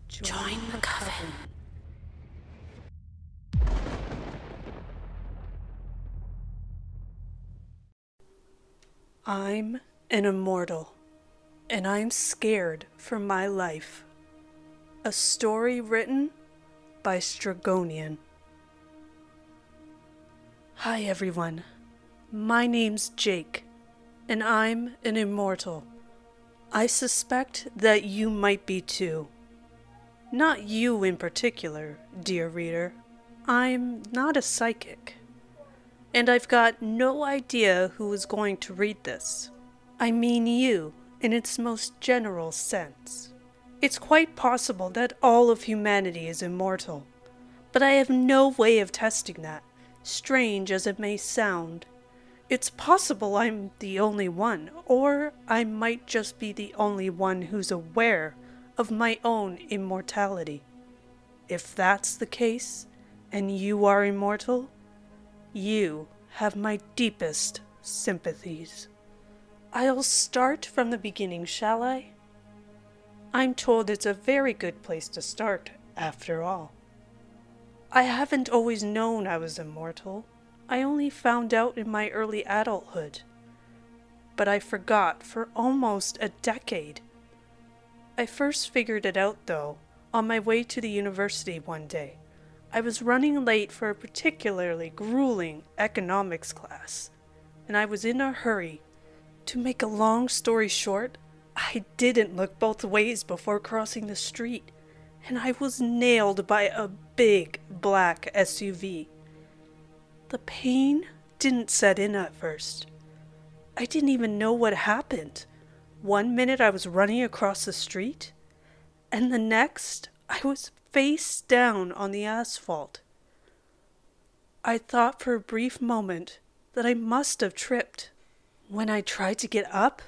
Join the coven. I'm an immortal, and I'm scared for my life. A story written by Strigonian. Hi everyone, my name's Jake, and I'm an immortal. I suspect that you might be too. Not you in particular, dear reader. I'm not a psychic. And I've got no idea who is going to read this. I mean you, in its most general sense. It's quite possible that all of humanity is immortal, but I have no way of testing that, strange as it may sound. It's possible I'm the only one, or I might just be the only one who's aware of my own immortality. If that's the case, and you are immortal, you have my deepest sympathies. I'll start from the beginning, shall I? I'm told it's a very good place to start, after all. I haven't always known I was immortal. I only found out in my early adulthood. But I forgot for almost a decade. I first figured it out, though, on my way to the university one day. I was running late for a particularly grueling economics class, and I was in a hurry. To make a long story short, I didn't look both ways before crossing the street, and I was nailed by a big black SUV. The pain didn't set in at first. I didn't even know what happened. One minute I was running across the street, and the next I was face down on the asphalt. I thought for a brief moment that I must have tripped. When I tried to get up,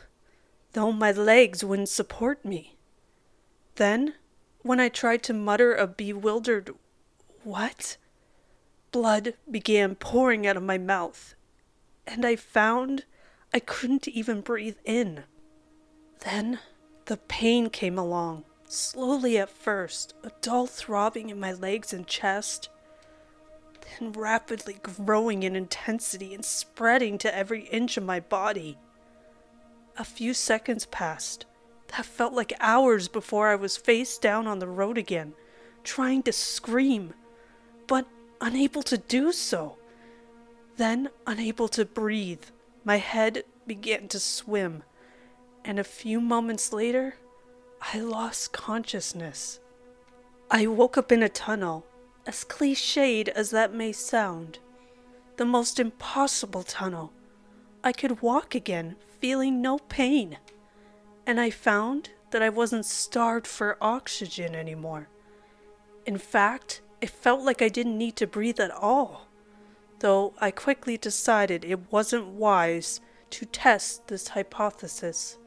though my legs wouldn't support me. Then, when I tried to mutter a bewildered "what?", blood began pouring out of my mouth, and I found I couldn't even breathe in. Then, the pain came along, slowly at first, a dull throbbing in my legs and chest, then rapidly growing in intensity and spreading to every inch of my body. A few seconds passed that felt like hours before I was face down on the road again, trying to scream, but unable to do so. Then, unable to breathe, my head began to swim, and a few moments later, I lost consciousness. I woke up in a tunnel, as cliched as that may sound. The most impossible tunnel. I could walk again, feeling no pain. And I found that I wasn't starved for oxygen anymore. In fact, it felt like I didn't need to breathe at all. Though I quickly decided it wasn't wise to test this hypothesis.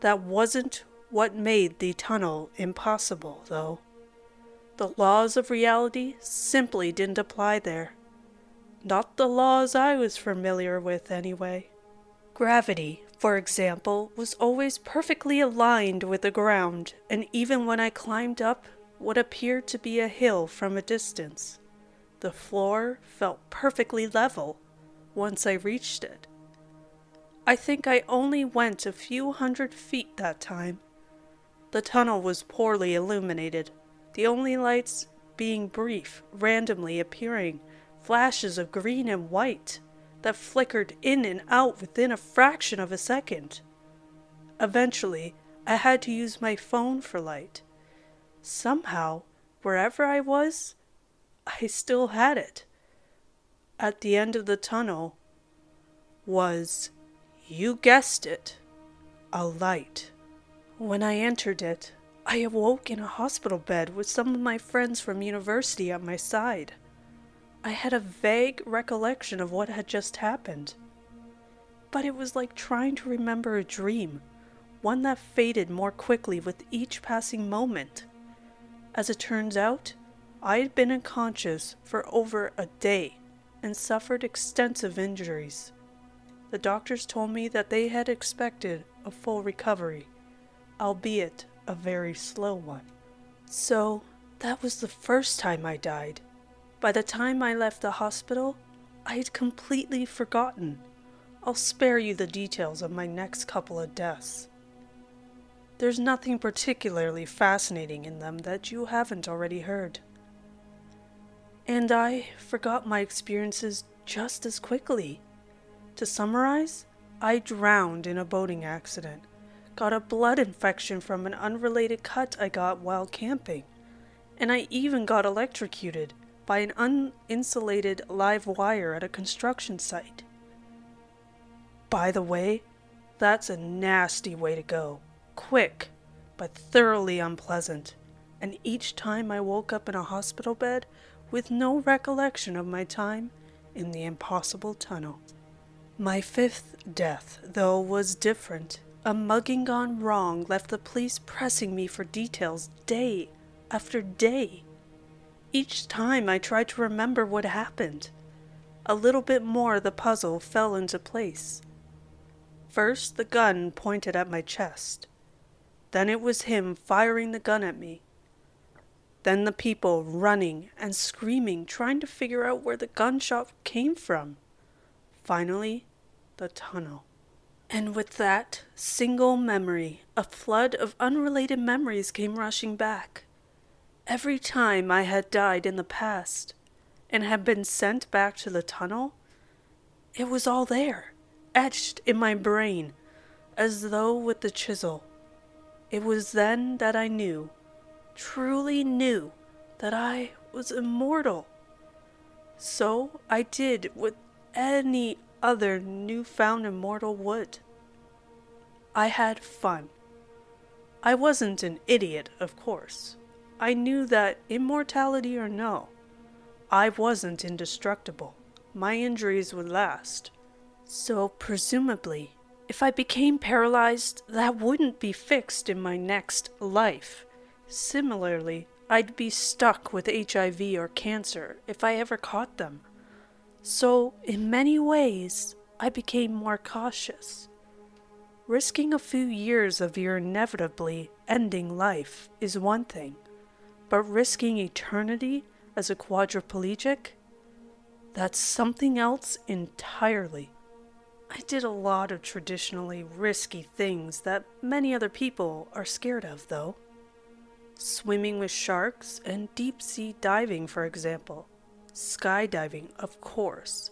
That wasn't what made the tunnel impossible, though. The laws of reality simply didn't apply there. Not the laws I was familiar with, anyway. Gravity, for example, was always perfectly aligned with the ground, and even when I climbed up what appeared to be a hill from a distance, the floor felt perfectly level once I reached it. I think I only went a few hundred feet that time. The tunnel was poorly illuminated, the only lights being brief, randomly appearing flashes of green and white that flickered in and out within a fraction of a second. Eventually, I had to use my phone for light. Somehow, wherever I was, I still had it. At the end of the tunnel was, you guessed it, a light. When I entered it, I awoke in a hospital bed with some of my friends from university at my side. I had a vague recollection of what had just happened. But it was like trying to remember a dream, one that faded more quickly with each passing moment. As it turns out, I had been unconscious for over a day and suffered extensive injuries. The doctors told me that they had expected a full recovery, albeit a very slow one. So, that was the first time I died. By the time I left the hospital, I had completely forgotten. I'll spare you the details of my next couple of deaths. There's nothing particularly fascinating in them that you haven't already heard. And I forgot my experiences just as quickly. To summarize, I drowned in a boating accident, got a blood infection from an unrelated cut I got while camping, and I even got electrocuted by an uninsulated live wire at a construction site. By the way, that's a nasty way to go. Quick, but thoroughly unpleasant, and each time I woke up in a hospital bed with no recollection of my time in the impossible tunnel. My fifth death, though, was different. A mugging gone wrong left the police pressing me for details day after day. Each time I tried to remember what happened, a little bit more of the puzzle fell into place. First, the gun pointed at my chest. Then it was him firing the gun at me. Then the people running and screaming, trying to figure out where the gunshot came from. Finally, the tunnel. And with that single memory, a flood of unrelated memories came rushing back. Every time I had died in the past and had been sent back to the tunnel, it was all there, etched in my brain, as though with the chisel. It was then that I knew, truly knew, that I was immortal. So I did what any other newfound immortal would. I had fun. I wasn't an idiot, of course. I knew that, immortality or no, I wasn't indestructible. My injuries would last. So presumably, if I became paralyzed, that wouldn't be fixed in my next life. Similarly, I'd be stuck with HIV or cancer if I ever caught them. So, in many ways, I became more cautious. Risking a few years of your inevitably ending life is one thing, but risking eternity as a quadriplegic? That's something else entirely. I did a lot of traditionally risky things that many other people are scared of, though. Swimming with sharks and deep-sea diving, for example. Skydiving, of course.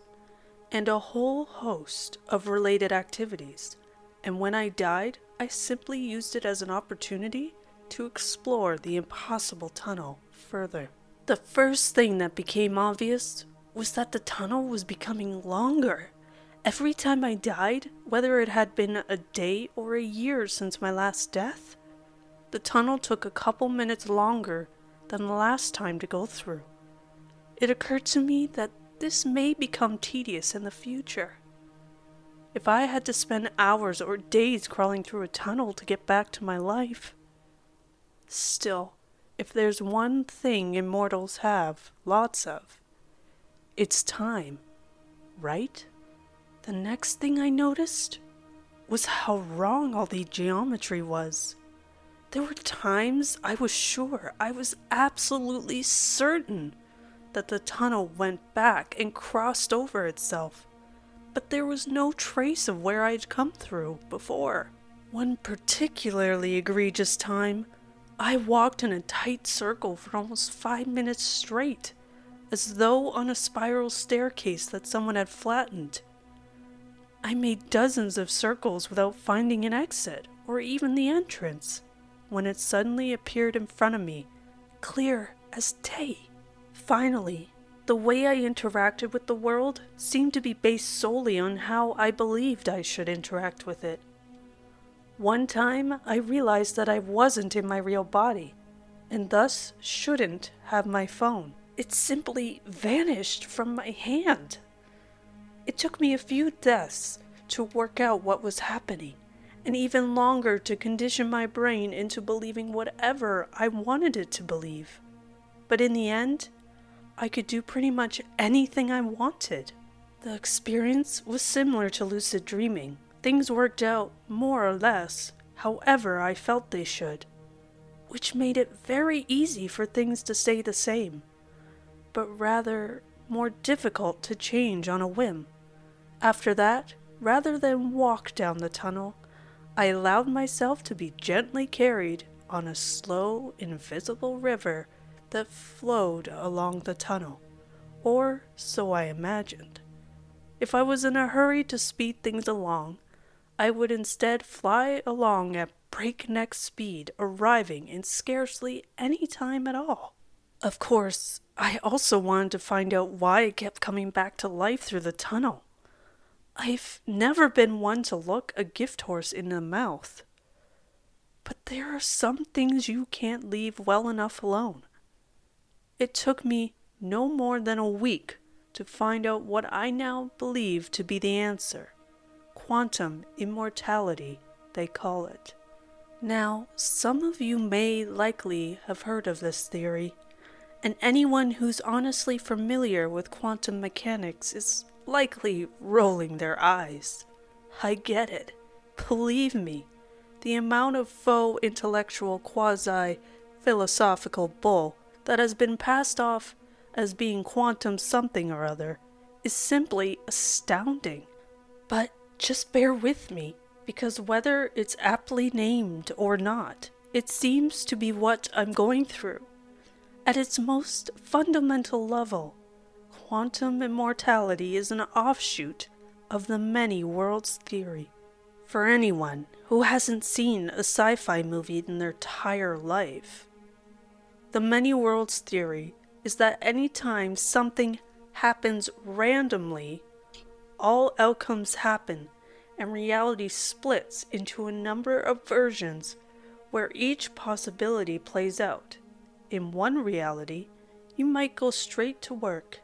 And a whole host of related activities. And when I died, I simply used it as an opportunity to explore the impossible tunnel further. The first thing that became obvious was that the tunnel was becoming longer. Every time I died, whether it had been a day or a year since my last death, the tunnel took a couple minutes longer than the last time to go through. It occurred to me that this may become tedious in the future. If I had to spend hours or days crawling through a tunnel to get back to my life. Still, if there's one thing immortals have lots of, it's time, right? The next thing I noticed was how wrong all the geometry was. There were times I was sure, I was absolutely certain that the tunnel went back and crossed over itself, but there was no trace of where I'd come through before. One particularly egregious time, I walked in a tight circle for almost 5 minutes straight, as though on a spiral staircase that someone had flattened. I made dozens of circles without finding an exit, or even the entrance, when it suddenly appeared in front of me, clear as day. Finally, the way I interacted with the world seemed to be based solely on how I believed I should interact with it. One time, I realized that I wasn't in my real body, and thus shouldn't have my phone. It simply vanished from my hand. It took me a few deaths to work out what was happening, and even longer to condition my brain into believing whatever I wanted it to believe. But in the end, I could do pretty much anything I wanted. The experience was similar to lucid dreaming. Things worked out, more or less, however I felt they should. which made it very easy for things to stay the same, but rather more difficult to change on a whim. After that, rather than walk down the tunnel, I allowed myself to be gently carried on a slow, invisible river that flowed along the tunnel, or so I imagined. If I was in a hurry to speed things along, I would instead fly along at breakneck speed, arriving in scarcely any time at all. Of course, I also wanted to find out why it kept coming back to life through the tunnel. I've never been one to look a gift horse in the mouth. But there are some things you can't leave well enough alone. It took me no more than a week to find out what I now believe to be the answer. Quantum immortality, they call it. Now, some of you may likely have heard of this theory, and anyone who's honestly familiar with quantum mechanics is likely rolling their eyes. I get it. Believe me, the amount of faux intellectual quasi-philosophical bull that has been passed off as being quantum something or other is simply astounding. But just bear with me, because whether it's aptly named or not, it seems to be what I'm going through. At its most fundamental level, quantum immortality is an offshoot of the many worlds theory. For anyone who hasn't seen a sci-fi movie in their entire life, the many worlds theory is that anytime something happens randomly, all outcomes happen and reality splits into a number of versions where each possibility plays out. In one reality, you might go straight to work.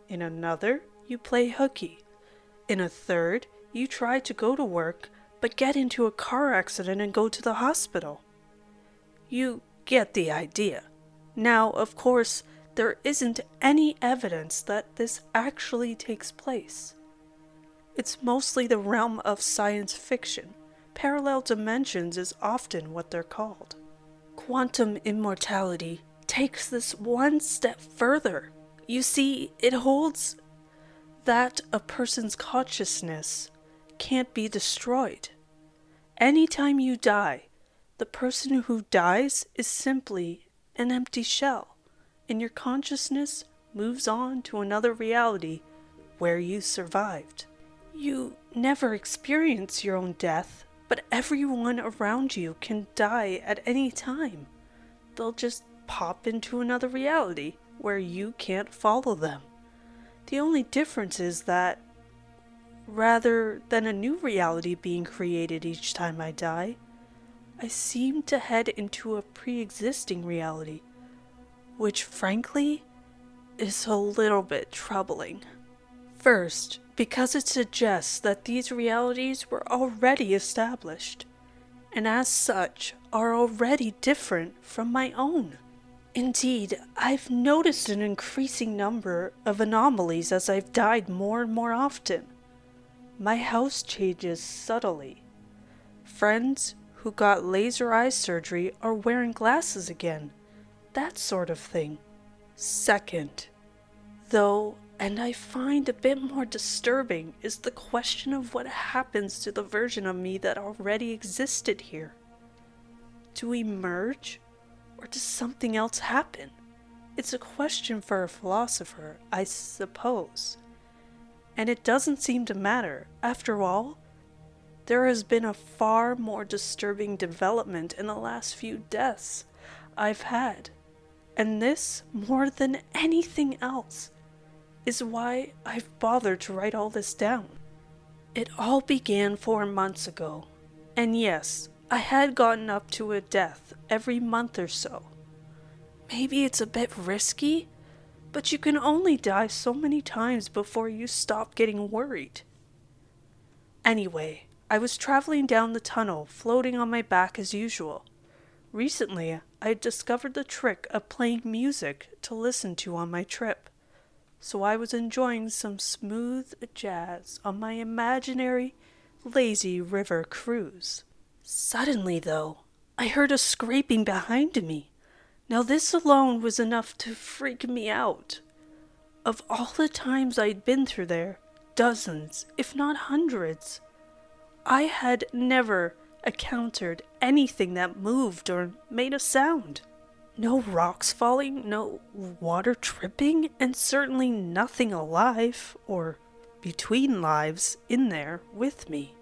In another, you play hooky. In a third, you try to go to work but get into a car accident and go to the hospital. You get the idea. Now, of course, there isn't any evidence that this actually takes place. It's mostly the realm of science fiction. Parallel dimensions is often what they're called. Quantum immortality takes this one step further. You see, it holds that a person's consciousness can't be destroyed. Anytime you die, the person who dies is simply an empty shell, and your consciousness moves on to another reality where you survived. You never experience your own death, but everyone around you can die at any time. They'll just pop into another reality where you can't follow them. The only difference is that rather than a new reality being created each time I die, I seem to head into a pre-existing reality, which frankly is a little bit troubling. First, because it suggests that these realities were already established, and as such are already different from my own. Indeed, I've noticed an increasing number of anomalies as I've died more and more often. My house changes subtly. Friends who got laser eye surgery are wearing glasses again. That sort of thing. Second, though, and I find a bit more disturbing, is the question of what happens to the version of me that already existed here. Do we merge, or does something else happen? It's a question for a philosopher, I suppose. And it doesn't seem to matter. After all, there has been a far more disturbing development in the last few deaths I've had. And this, more than anything else, is why I've bothered to write all this down. It all began 4 months ago, and yes, I had gotten up to a death every month or so. Maybe it's a bit risky, but you can only die so many times before you stop getting worried. Anyway, I was traveling down the tunnel, floating on my back as usual. Recently, I had discovered the trick of playing music to listen to on my trip, so I was enjoying some smooth jazz on my imaginary lazy river cruise. Suddenly, though, I heard a scraping behind me. Now this alone was enough to freak me out. Of all the times I'd been through there, dozens, if not hundreds, I had never encountered anything that moved or made a sound. No rocks falling, no water dripping, and certainly nothing alive or between lives in there with me.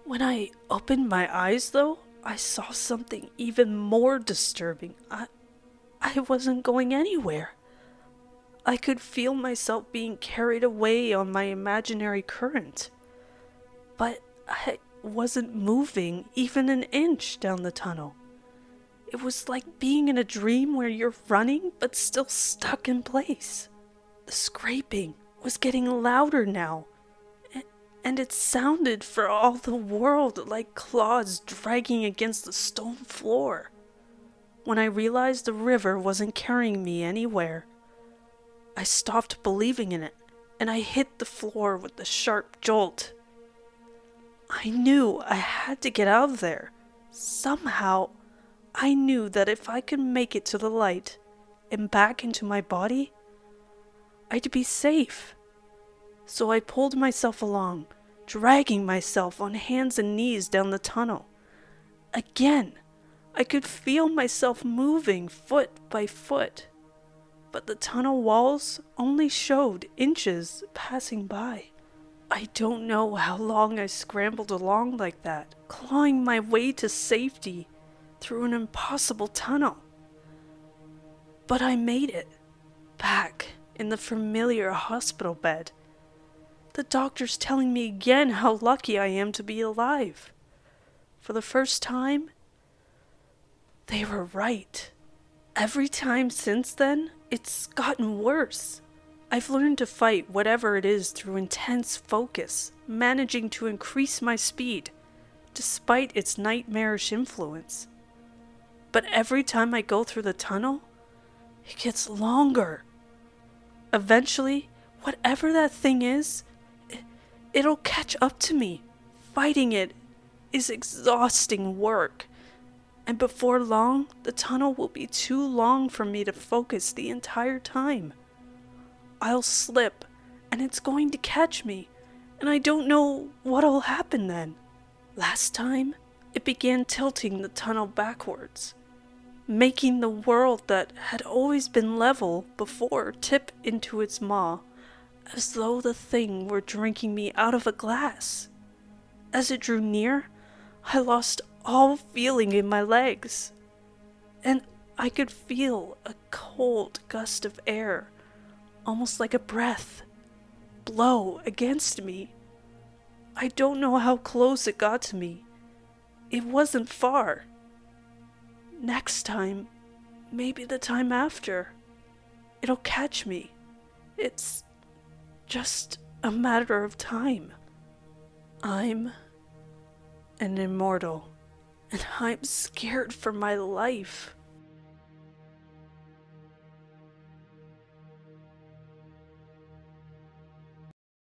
When I opened my eyes, though, I saw something even more disturbing. I wasn't going anywhere. I could feel myself being carried away on my imaginary current. But I wasn't moving even an inch down the tunnel. It was like being in a dream where you're running but still stuck in place. The scraping was getting louder now, and it sounded for all the world like claws dragging against the stone floor. When I realized the river wasn't carrying me anywhere, I stopped believing in it, and I hit the floor with a sharp jolt. I knew I had to get out of there. Somehow, I knew that if I could make it to the light and back into my body, I'd be safe. So I pulled myself along, dragging myself on hands and knees down the tunnel. Again, I could feel myself moving foot by foot, but the tunnel walls only showed inches passing by. I don't know how long I scrambled along like that, clawing my way to safety through an impossible tunnel. But I made it, back in the familiar hospital bed. The doctors telling me again how lucky I am to be alive. For the first time, they were right. Every time since then, it's gotten worse. I've learned to fight whatever it is through intense focus, managing to increase my speed, despite its nightmarish influence. But every time I go through the tunnel, it gets longer. Eventually, whatever that thing is, it'll catch up to me. Fighting it is exhausting work. And before long, the tunnel will be too long for me to focus the entire time. I'll slip, and it's going to catch me, and I don't know what'll happen then. Last time, it began tilting the tunnel backwards, making the world that had always been level before tip into its maw, as though the thing were drinking me out of a glass. As it drew near, I lost all feeling in my legs, and I could feel a cold gust of air, almost like a breath, blow against me. I don't know how close it got to me. It wasn't far. Next time, maybe the time after, it'll catch me. It's just a matter of time. I'm an immortal, and I'm scared for my life.